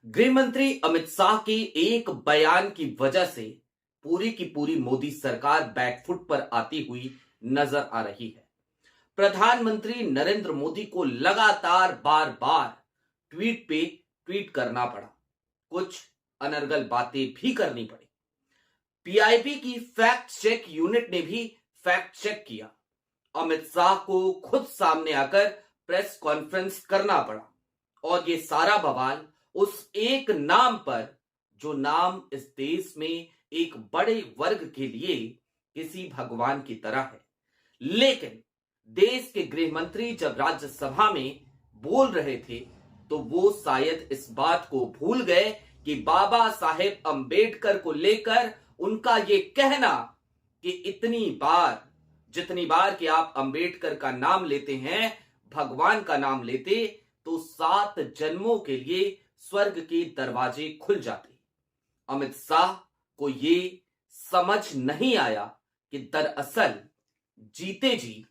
गृह मंत्री अमित शाह के एक बयान की वजह से पूरी की पूरी मोदी सरकार बैकफुट पर आती हुई नजर आ रही है। प्रधानमंत्री नरेंद्र मोदी को लगातार बार बार ट्वीट पे ट्वीट करना पड़ा, कुछ अनर्गल बातें भी करनी पड़ी। पीआईबी की फैक्ट चेक यूनिट ने भी फैक्ट चेक किया। अमित शाह को खुद सामने आकर प्रेस कॉन्फ्रेंस करना पड़ा और ये सारा बवाल उस एक नाम पर, जो नाम इस देश में एक बड़े वर्ग के लिए किसी भगवान की तरह है। लेकिन देश के गृह मंत्री जब राज्यसभा में बोल रहे थे तो वो शायद इस बात को भूल गए कि बाबा साहेब अंबेडकर को लेकर उनका ये कहना कि जितनी बार कि आप अंबेडकर का नाम लेते हैं, भगवान का नाम लेते, तो 7 जन्मों के लिए स्वर्ग के दरवाजे खुल जाते। अमित शाह को ये समझ नहीं आया कि दरअसल जीते जी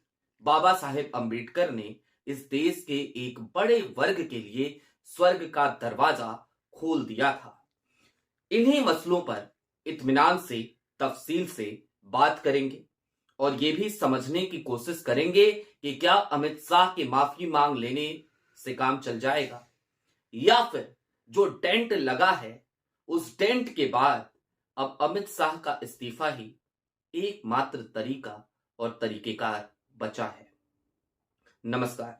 बाबा साहेब अंबेडकर ने इस देश के एक बड़े वर्ग के लिए स्वर्ग का दरवाजा खोल दिया था। इन्हीं मसलों पर इत्मीनान से, तफसील से बात करेंगे और यह भी समझने की कोशिश करेंगे कि क्या अमित शाह के माफी मांग लेने से काम चल जाएगा, या फिर जो डेंट लगा है उस डेंट के बाद अब अमित शाह का इस्तीफा ही एकमात्र तरीका और तरीकेकार बचा है। नमस्कार,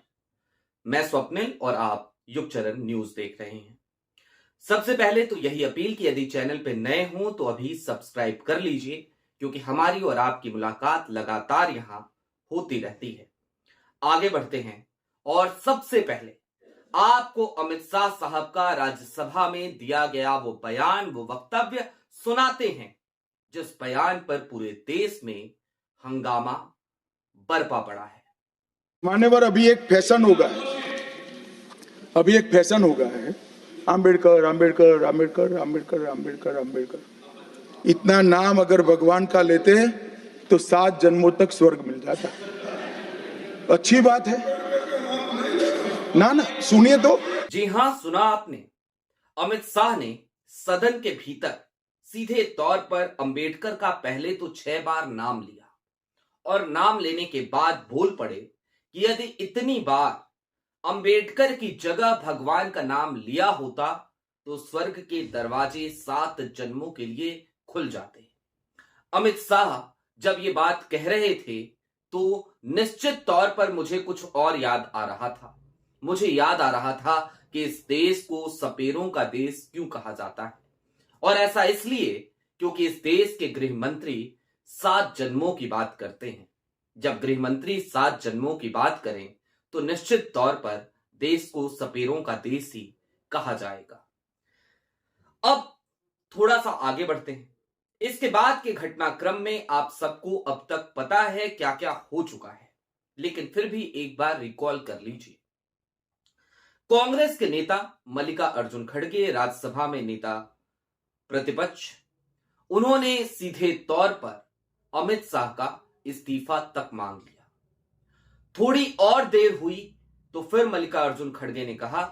मैं स्वप्निल और आप युगचरण न्यूज देख रहे हैं। सबसे पहले तो यही अपील कि यदि चैनल पे नए हो तो अभी सब्सक्राइब कर लीजिए, क्योंकि हमारी और आपकी मुलाकात लगातार यहां होती रहती है। आगे बढ़ते हैं और सबसे पहले आपको अमित शाह साहब का राज्यसभा में दिया गया वो बयान, वो वक्तव्य सुनाते हैं, जिस बयान पर पूरे देश में हंगामा बरपा पड़ा है। मान्यवर, अभी एक फैशन हो गया है अंबेडकर अंबेडकर अंबेडकर अंबेडकर अंबेडकर अंबेडकर। इतना नाम अगर भगवान का लेते हैं तो 7 जन्मों तक स्वर्ग मिल जाता। अच्छी बात है ना? सुनिए तो। जी हां, सुना आपने। अमित शाह ने सदन के भीतर सीधे तौर पर अंबेडकर का पहले तो 6 बार नाम लिया और नाम लेने के बाद बोल पड़े कि यदि इतनी बार अंबेडकर की जगह भगवान का नाम लिया होता तो स्वर्ग के दरवाजे 7 जन्मों के लिए खुल जाते। अमित शाह जब ये बात कह रहे थे तो निश्चित तौर पर मुझे कुछ और याद आ रहा था। मुझे याद आ रहा था कि इस देश को सपेरों का देश क्यों कहा जाता है, और ऐसा इसलिए क्योंकि इस देश के गृह मंत्री 7 जन्मों की बात करते हैं। जब गृह मंत्री 7 जन्मों की बात करें तो निश्चित तौर पर देश को सपेरों का देश ही कहा जाएगा। अब थोड़ा सा आगे बढ़ते हैं। इसके बाद के घटनाक्रम में आप सबको अब तक पता है क्या क्या हो चुका है, लेकिन फिर भी एक बार रिकॉल कर लीजिए। कांग्रेस के नेता मल्लिकार्जुन खड़गे, राज्यसभा में नेता प्रतिपक्ष, उन्होंने सीधे तौर पर अमित शाह का इस्तीफा तक मांग लिया। थोड़ी और देर हुई तो फिर मल्लिकार्जुन खड़गे ने कहा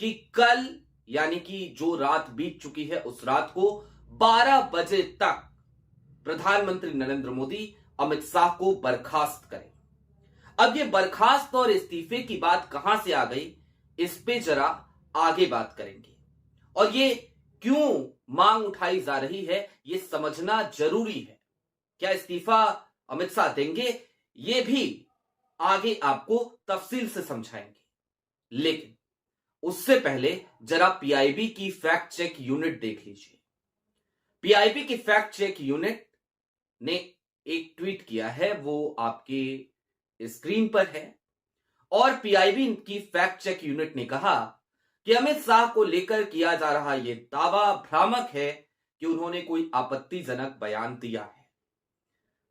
कि कल, यानी कि जो रात बीत चुकी है, उस रात को 12 बजे तक प्रधानमंत्री नरेंद्र मोदी अमित शाह को बर्खास्त करें। अब ये बर्खास्त और इस्तीफे की बात कहां से आ गई, इस पे जरा आगे बात करेंगे और ये क्यों मांग उठाई जा रही है ये समझना जरूरी है। क्या इस्तीफा अमित शाह देंगे, ये भी आगे आपको तफसील से समझाएंगे। लेकिन उससे पहले जरा पीआईबी की फैक्ट चेक यूनिट देख लीजिए। पीआईबी की फैक्ट चेक यूनिट ने एक ट्वीट किया है, वो आपके स्क्रीन पर है, और पीआईबी की फैक्ट चेक यूनिट ने कहा कि अमित शाह को लेकर किया जा रहा यह दावा भ्रामक है कि उन्होंने कोई आपत्तिजनक बयान दिया है।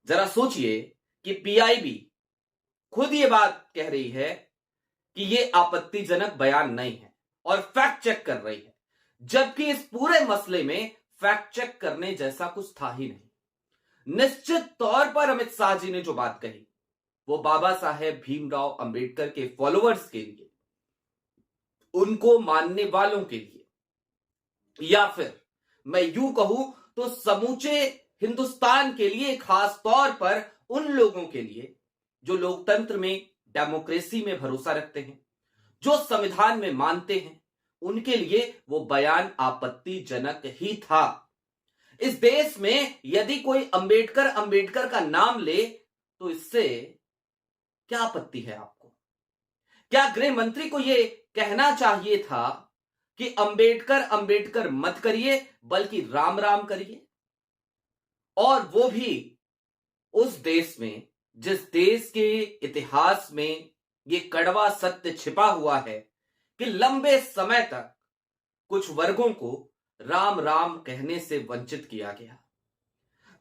जरा सोचिए कि पीआईबी खुद ये बात कह रही है कि यह आपत्तिजनक बयान नहीं है और फैक्ट चेक कर रही है, जबकि इस पूरे मसले में फैक्ट चेक करने जैसा कुछ था ही नहीं। निश्चित तौर पर अमित शाह जी ने जो बात कही वो बाबा साहेब भीमराव अंबेडकर के फॉलोअर्स के लिए, उनको मानने वालों के लिए या फिर मैं यूं कहूं तो समूचे हिंदुस्तान के लिए, खास तौर पर उन लोगों के लिए जो लोकतंत्र में, डेमोक्रेसी में भरोसा रखते हैं, जो संविधान में मानते हैं, उनके लिए वो बयान आपत्तिजनक ही था। इस देश में यदि कोई अंबेडकर अंबेडकर का नाम ले तो इससे क्या आपत्ति है आपको? क्या गृह मंत्री को यह कहना चाहिए था कि अंबेडकर अंबेडकर मत करिए बल्कि राम राम करिए? और वो भी उस देश में जिस देश के इतिहास में ये कड़वा सत्य छिपा हुआ है कि लंबे समय तक कुछ वर्गों को राम राम कहने से वंचित किया गया,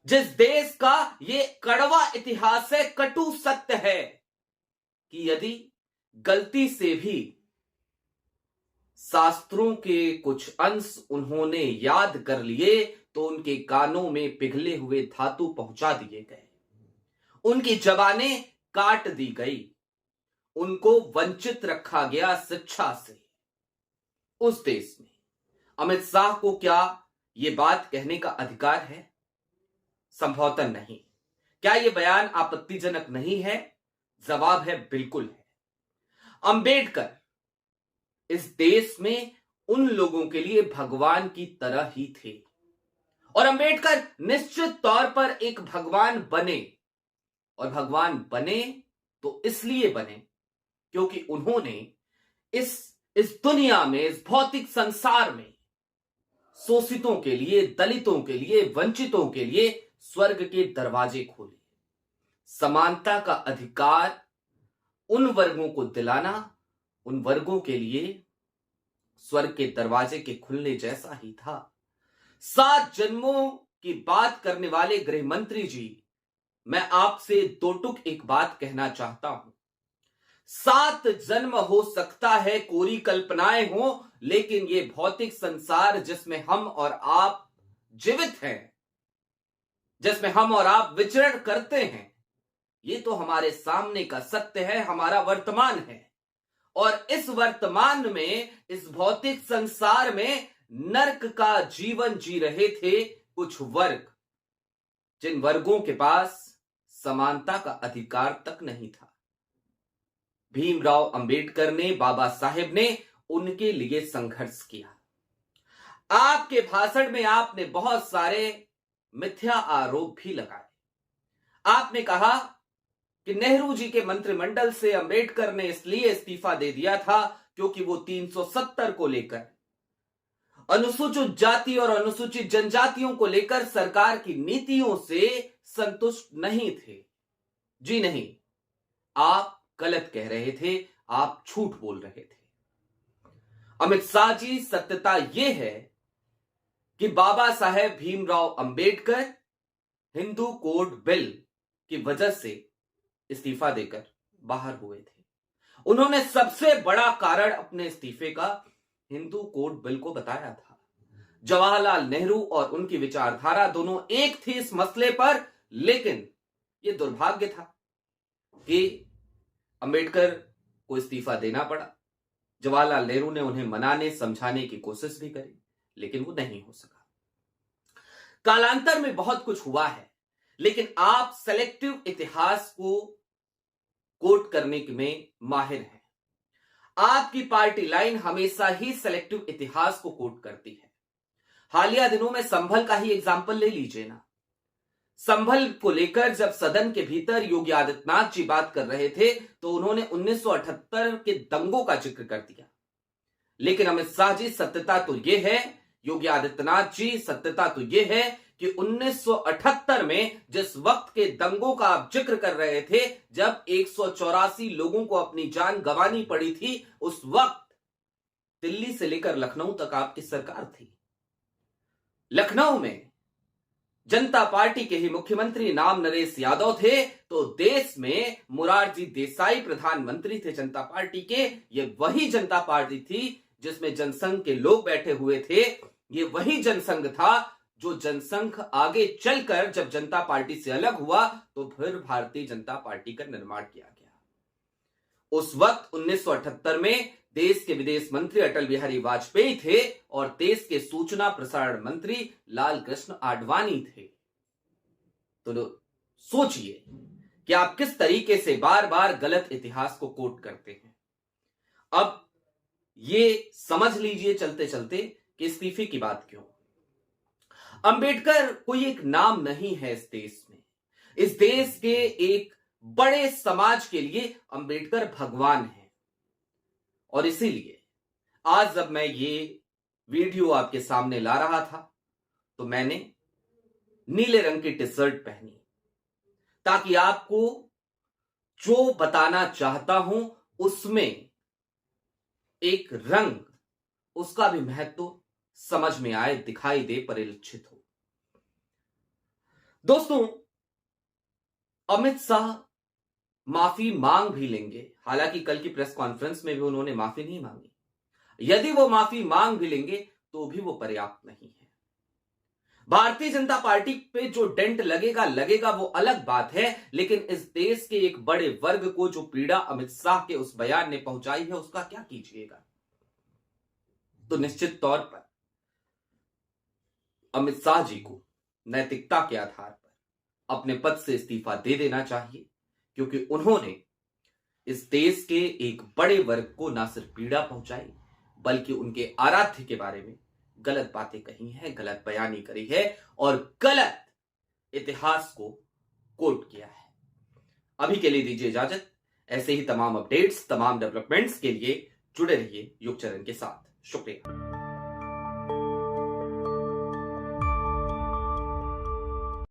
जिस देश का ये कड़वा इतिहास है, कटु सत्य है कि यदि गलती से भी शास्त्रों के कुछ अंश उन्होंने याद कर लिए तो उनके कानों में पिघले हुए धातु पहुंचा दिए गए, उनकी जबानें काट दी गई, उनको वंचित रखा गया शिक्षा से। उस देश में अमित शाह को क्या यह बात कहने का अधिकार है? संभवतः नहीं। क्या यह बयान आपत्तिजनक नहीं है? जवाब है बिल्कुल है। अंबेडकर इस देश में उन लोगों के लिए भगवान की तरह ही थे और अंबेडकर निश्चित तौर पर एक भगवान बने, और भगवान बने तो इसलिए बने क्योंकि उन्होंने इस दुनिया में, इस भौतिक संसार में शोषितों के लिए, दलितों के लिए, वंचितों के लिए स्वर्ग के दरवाजे खोले। समानता का अधिकार उन वर्गों को दिलाना उन वर्गों के लिए स्वर्ग के दरवाजे के खुलने जैसा ही था। 7 जन्मों की बात करने वाले गृह मंत्री जी, मैं आपसे दो टुक एक बात कहना चाहता हूं। 7 जन्म हो सकता है, कोरी कल्पनाएं हो, लेकिन ये भौतिक संसार जिसमें हम और आप जीवित हैं, जिसमें हम और आप विचरण करते हैं, ये तो हमारे सामने का सत्य है, हमारा वर्तमान है। और इस वर्तमान में, इस भौतिक संसार में नर्क का जीवन जी रहे थे कुछ वर्ग, जिन वर्गों के पास समानता का अधिकार तक नहीं था। भीमराव अंबेडकर ने, बाबा साहेब ने उनके लिए संघर्ष किया। आपके भाषण में आपने बहुत सारे मिथ्या आरोप भी लगाए। आपने कहा कि नेहरू जी के मंत्रिमंडल से अंबेडकर ने इसलिए इस्तीफा दे दिया था क्योंकि वो 370 को लेकर, अनुसूचित जाति और अनुसूचित जनजातियों को लेकर सरकार की नीतियों से संतुष्ट नहीं थे। जी नहीं, आप गलत कह रहे थे, आप झूठ बोल रहे थे। अमित शाह जी, सत्यता यह है कि बाबा साहेब भीमराव अंबेडकर हिंदू कोड बिल की वजह से इस्तीफा देकर बाहर हुए थे। उन्होंने सबसे बड़ा कारण अपने इस्तीफे का हिंदू कोड बिल को बताया था। जवाहरलाल नेहरू और उनकी विचारधारा दोनों एक थी इस मसले पर, लेकिन यह दुर्भाग्य था कि अंबेडकर को इस्तीफा देना पड़ा। जवाहरलाल नेहरू ने उन्हें मनाने, समझाने की कोशिश भी करी, लेकिन वो नहीं हो सका। कालांतर में बहुत कुछ हुआ है, लेकिन आप सेलेक्टिव इतिहास को कोट करने में माहिर हैं। आपकी पार्टी लाइन हमेशा ही सेलेक्टिव इतिहास को कोट करती है। हालिया दिनों में संभल का ही एग्जाम्पल ले लीजिए ना। संभल को लेकर जब सदन के भीतर योगी आदित्यनाथ जी बात कर रहे थे तो उन्होंने 1978 के दंगों का जिक्र कर दिया। लेकिन अमित शाह जी, सत्यता तो यह है, योगी आदित्यनाथ जी, सत्यता तो यह है कि 1978 में जिस वक्त के दंगों का आप जिक्र कर रहे थे, जब 184 लोगों को अपनी जान गंवानी पड़ी थी, उस वक्त दिल्ली से लेकर लखनऊ तक आपकी सरकार थी। लखनऊ में जनता पार्टी के ही मुख्यमंत्री नाम नरेश यादव थे, तो देश में मोरारजी देसाई प्रधानमंत्री थे जनता पार्टी के। ये वही जनता पार्टी थी जिसमें जनसंघ के लोग बैठे हुए थे। ये वही जनसंघ था जो जनसंघ आगे चलकर जब जनता पार्टी से अलग हुआ तो फिर भारतीय जनता पार्टी का निर्माण किया गया। उस वक्त 1978 में देश के विदेश मंत्री अटल बिहारी वाजपेयी थे और देश के सूचना प्रसारण मंत्री लालकृष्ण आडवाणी थे। तो सोचिए कि आप किस तरीके से बार बार गलत इतिहास को कोट करते हैं। अब ये समझ लीजिए चलते चलते कि इस्तीफे की बात क्यों। अंबेडकर कोई एक नाम नहीं है इस देश में। इस देश के एक बड़े समाज के लिए अंबेडकर भगवान है। और इसीलिए आज जब मैं ये वीडियो आपके सामने ला रहा था तो मैंने नीले रंग की टी शर्ट पहनी, ताकि आपको जो बताना चाहता हूं उसमें एक रंग, उसका भी महत्व समझ में आए, दिखाई दे, परिलक्षित हो। दोस्तों, अमित शाह माफी मांग भी लेंगे। हालांकि कल की प्रेस कॉन्फ्रेंस में भी उन्होंने माफी नहीं मांगी। यदि वो माफी मांग भी लेंगे तो भी वो पर्याप्त नहीं है। भारतीय जनता पार्टी पे जो डेंट लगेगा वो अलग बात है, लेकिन इस देश के एक बड़े वर्ग को जो पीड़ा अमित शाह के उस बयान ने पहुंचाई है उसका क्या कीजिएगा। तो निश्चित तौर पर अमित शाह जी को नैतिकता के आधार पर अपने पद से इस्तीफा दे देना चाहिए, क्योंकि उन्होंने इस देश के एक बड़े वर्ग को ना सिर्फ पीड़ा पहुंचाई बल्कि उनके आराध्य के बारे में गलत बातें कही हैं, गलत बयानी करी है और गलत इतिहास को कोट किया है। अभी के लिए दीजिए इजाजत। ऐसे ही तमाम अपडेट्स, तमाम डेवलपमेंट्स के लिए जुड़े रहिए युग चरण के साथ। शुक्रिया।